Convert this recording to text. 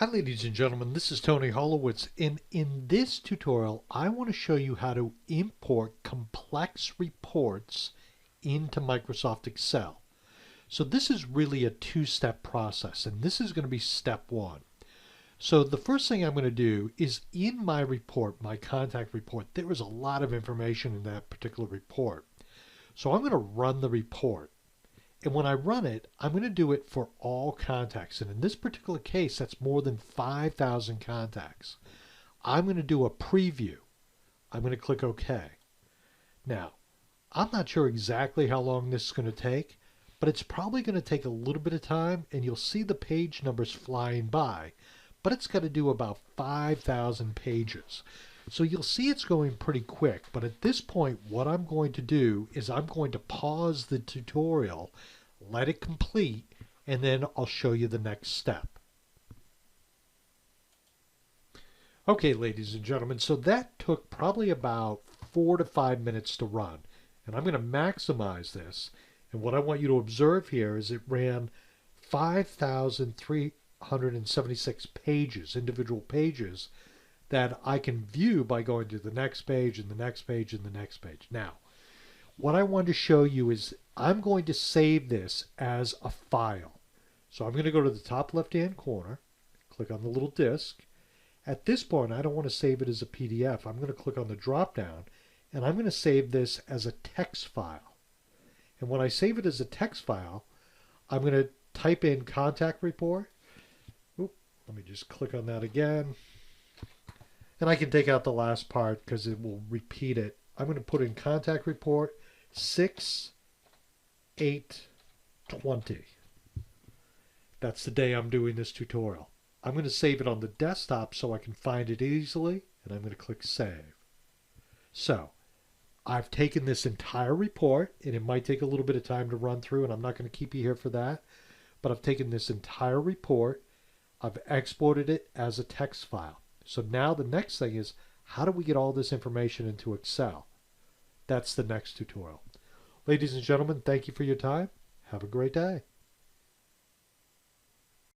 Hi ladies and gentlemen, this is Tony Holowitz, and in this tutorial I want to show you how to import complex reports into Microsoft Excel. So this is really a two-step process, and this is going to be step one. So the first thing I'm going to do is in my report, my contact report, there is a lot of information in that particular report. So I'm going to run the report. And when I run it, I'm going to do it for all contacts. And in this particular case, that's more than 5,000 contacts. I'm going to do a preview. I'm going to click OK. Now, I'm not sure exactly how long this is going to take, but it's probably going to take a little bit of time, and you'll see the page numbers flying by. But it's got to do about 5,000 pages. So you'll see it's going pretty quick, but at this point what I'm going to do is I'm going to pause the tutorial, let it complete, and then I'll show you the next step. Okay, ladies and gentlemen, so that took probably about 4 to 5 minutes to run. And I'm going to maximize this. And what I want you to observe here is it ran 5,376 pages, individual pages, that I can view by going to the next page and the next page and the next page. Now, what I want to show you is I'm going to save this as a file. So I'm going to go to the top left-hand corner, click on the little disk. At this point, I don't want to save it as a PDF. I'm going to click on the drop-down, and I'm going to save this as a text file. And when I save it as a text file, I'm going to type in contact report. Oop, let me just click on that again. And I can take out the last part because it will repeat it. I'm going to put in contact report 6/8/20. That's the day I'm doing this tutorial. I'm going to save it on the desktop so I can find it easily, and I'm going to click save. So I've taken this entire report, and it might take a little bit of time to run through, and I'm not going to keep you here for that, but I've taken this entire report, I've exported it as a text file. So now the next thing is, how do we get all this information into Excel? That's the next tutorial. Ladies and gentlemen, thank you for your time. Have a great day.